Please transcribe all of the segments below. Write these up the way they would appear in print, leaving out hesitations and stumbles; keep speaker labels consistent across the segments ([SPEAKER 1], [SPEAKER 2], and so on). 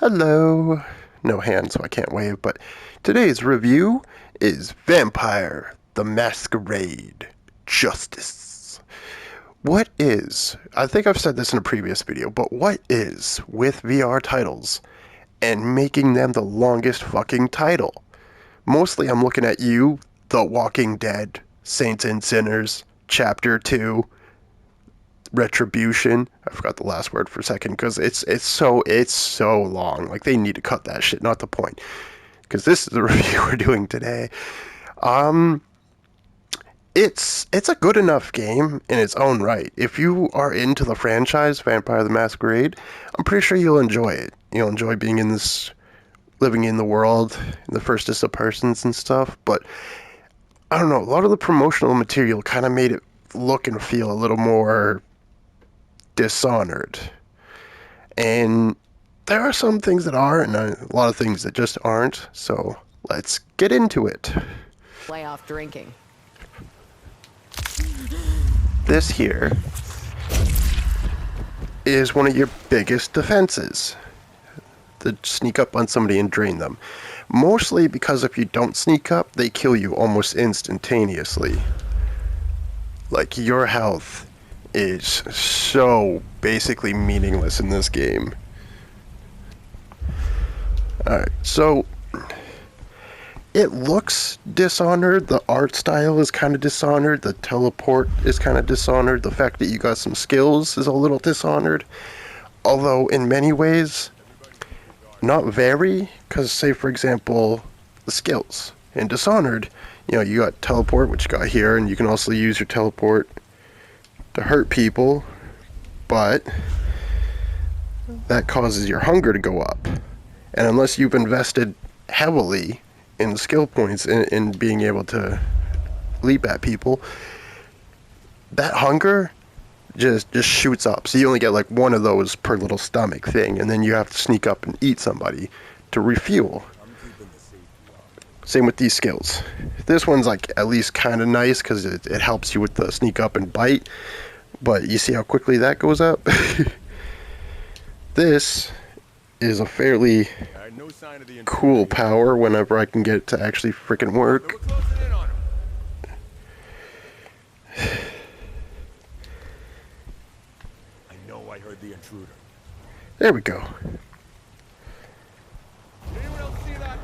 [SPEAKER 1] Hello. No hands, so I can't wave, but today's review is Vampire the Masquerade Justice. I think I've said this in a previous video, but what is with VR titles and making them the longest fucking title? Mostly I'm looking at you, The Walking Dead, Saints and Sinners, Chapter 2, Retribution. I forgot the last word for a second because it's so long. Like, they need to cut that shit. Not the point. Because this is the review we're doing today. Um, it's a good enough game in its own right. If you are into the franchise Vampire the Masquerade, I'm pretty sure you'll enjoy it. You'll enjoy being in this, living in the world, in the firstest of persons and stuff. But I don't know. A lot of the promotional material kind of made it look and feel a little more Dishonored. And there are some things that are, and a lot of things that just aren't. So let's get into it.
[SPEAKER 2] Lay off drinking.
[SPEAKER 1] This here is one of your biggest defenses. To sneak up on somebody and drain them. Mostly because if you don't sneak up, they kill you almost instantaneously. Like, your health is so basically meaningless in this game. Alright, so it looks Dishonored. The art style is kind of Dishonored. The teleport is kind of Dishonored. The fact that you got some skills is a little Dishonored. Although, in many ways, not very. Because, say, for example, the skills. In Dishonored, you got teleport, which you got here, and you can also use your teleport to hurt people, but that causes your hunger to go up. And unless you've invested heavily in skill points in being able to leap at people, that hunger just shoots up. So you only get like one of those per little stomach thing, and then you have to sneak up and eat somebody to refuel. Same with these skills. This one's like at least kind of nice because it helps you with the sneak up and bite. But you see how quickly that goes up? This is a fairly cool power whenever I can get it to actually freaking work.
[SPEAKER 3] I know I heard the intruder.
[SPEAKER 1] There we go.
[SPEAKER 3] Anyone else see that?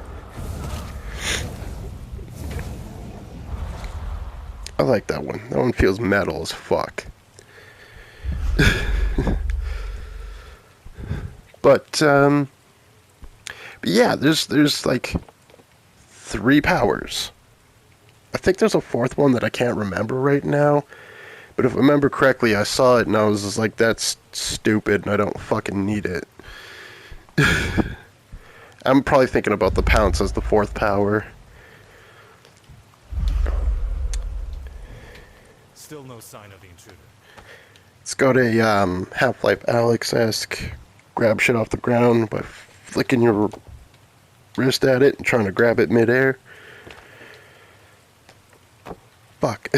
[SPEAKER 1] I like that one. That one feels metal as fuck. But yeah, there's like 3 powers. I think there's a 4th one that I can't remember right now. But if I remember correctly, I saw it and I was just like, that's stupid and I don't fucking need it. I'm probably thinking about the pounce as the 4th power.
[SPEAKER 3] Still no sign of the intruder.
[SPEAKER 1] It's got a Half-Life Alyx-esque grab shit off the ground by flicking your wrist at it and trying to grab it midair. Fuck.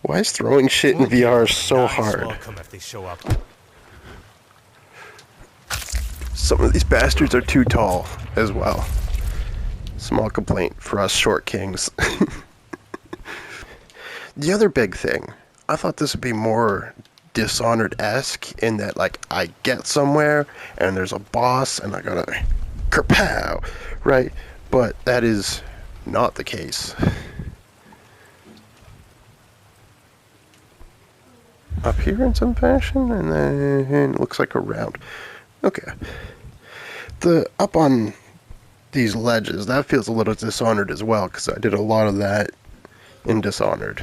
[SPEAKER 1] Why is throwing shit in VR so hard?
[SPEAKER 3] If they show up.
[SPEAKER 1] Some of these bastards are too tall as well. Small complaint for us short kings. The other big thing, I thought this would be more Dishonored-esque in that, like, I get somewhere and there's a boss and I gotta kerpow, right? But that is not the case. Up here in some fashion, and then it looks like around. Okay. The up on these ledges, that feels a little Dishonored as well, because I did a lot of that in Dishonored.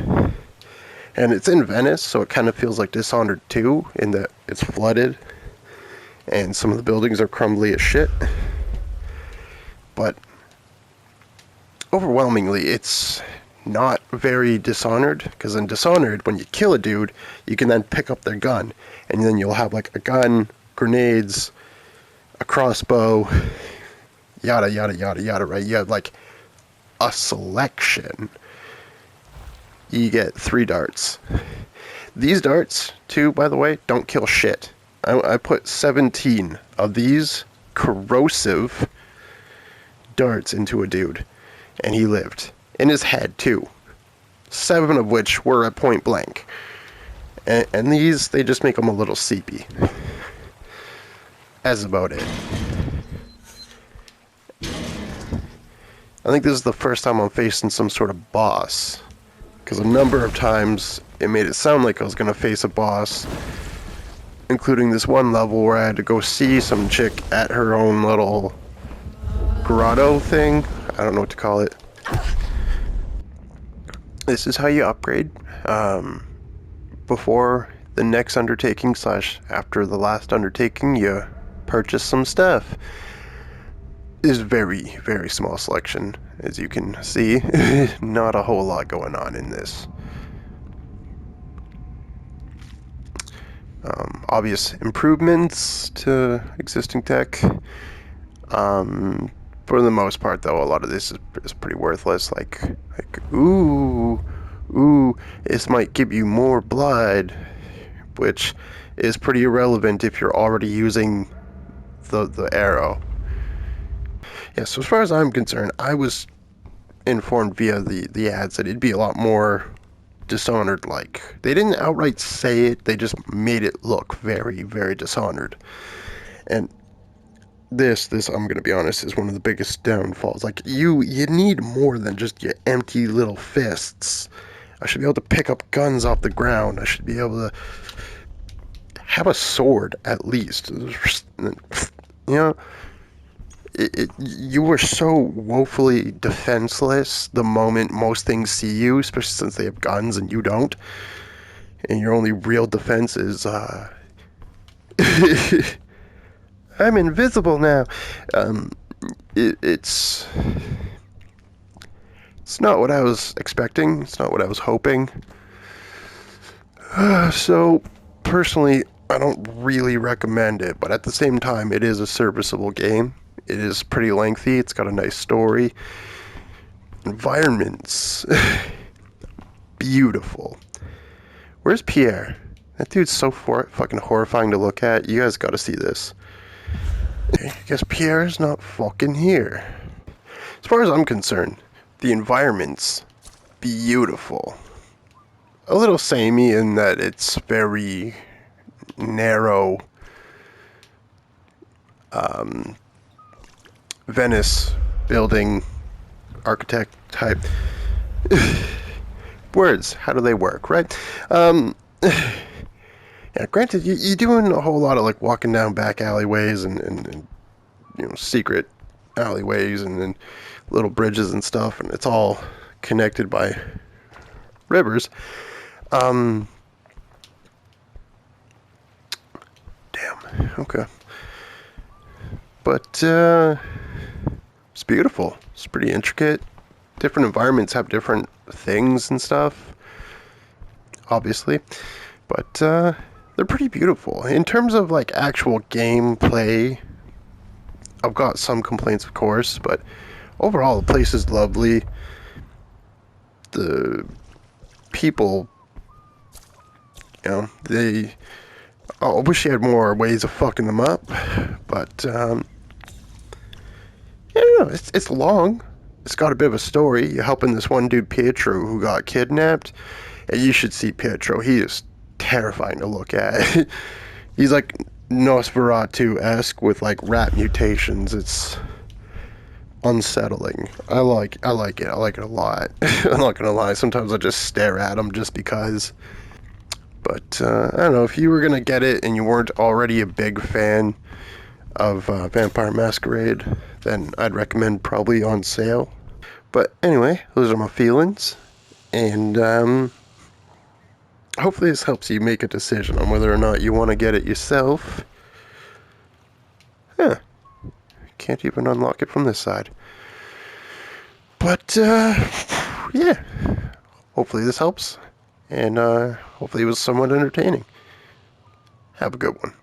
[SPEAKER 1] And it's in Venice, so it kind of feels like Dishonored 2 in that it's flooded and some of the buildings are crumbly as shit. But overwhelmingly, it's not very Dishonored, because in Dishonored, when you kill a dude, you can then pick up their gun, and then you'll have like a gun, grenades, a crossbow, yada yada yada yada, right? You have like a selection. You get 3 darts. These darts, too, by the way, don't kill shit. I put 17 of these corrosive darts into a dude, and he lived. In his head, too. 7 of which were at point blank. And these, they just make them a little seepy. That's about it. I think this is the first time I'm facing some sort of boss. Because a number of times, it made it sound like I was going to face a boss. Including this one level where I had to go see some chick at her own little grotto thing. I don't know what to call it. This is how you upgrade. Before the next undertaking / after the last undertaking, you purchase some stuff. Is very, very small selection, as you can see. Not a whole lot going on in this. Obvious improvements to existing tech. For the most part, though, a lot of this is pretty worthless. Like, ooh, this might give you more blood, which is pretty irrelevant if you're already using the arrow. Yeah, so as far as I'm concerned, I was informed via the ads that it'd be a lot more Dishonored-like. They didn't outright say it, they just made it look very, very Dishonored. And this, I'm gonna be honest, is one of the biggest downfalls. Like, you need more than just your empty little fists. I should be able to pick up guns off the ground. I should be able to have a sword, at least. You know? You were so woefully defenseless the moment most things see you, especially since they have guns and you don't. And your only real defense is, I'm invisible now. It's not what I was expecting. It's not what I was hoping. So, personally, I don't really recommend it. But at the same time, it is a serviceable game. It is pretty lengthy. It's got a nice story. Environments. Beautiful. Where's Pierre? That dude's so fucking horrifying to look at. You guys gotta see this. I guess Pierre's not fucking here. As far as I'm concerned, the environment's beautiful. A little samey in that it's very narrow. Venice building architect type. Words, how do they work, right? Yeah, granted, you're doing a whole lot of like walking down back alleyways and you know, secret alleyways and little bridges and stuff, and it's all connected by rivers. Damn. Okay. But it's beautiful. It's pretty intricate. Different environments have different things and stuff, obviously, but they're pretty beautiful. In terms of like actual gameplay, I've got some complaints, of course, but overall the place is lovely. The people, you know, I wish you had more ways of fucking them up, but yeah, it's long. It's got a bit of a story. You're helping this one dude, Pietro, who got kidnapped. And you should see Pietro. He is terrifying to look at. He's like Nosferatu-esque with like rat mutations. It's unsettling. I like it. I like it a lot. I'm not gonna lie. Sometimes I just stare at him just because. But I don't know, if you were gonna get it and you weren't already a big fan of Vampire Masquerade, then I'd recommend probably on sale. But anyway, those are my feelings, and hopefully this helps you make a decision on whether or not you want to get it yourself. Can't even unlock it from this side. But yeah, hopefully this helps, and hopefully it was somewhat entertaining. Have a good one.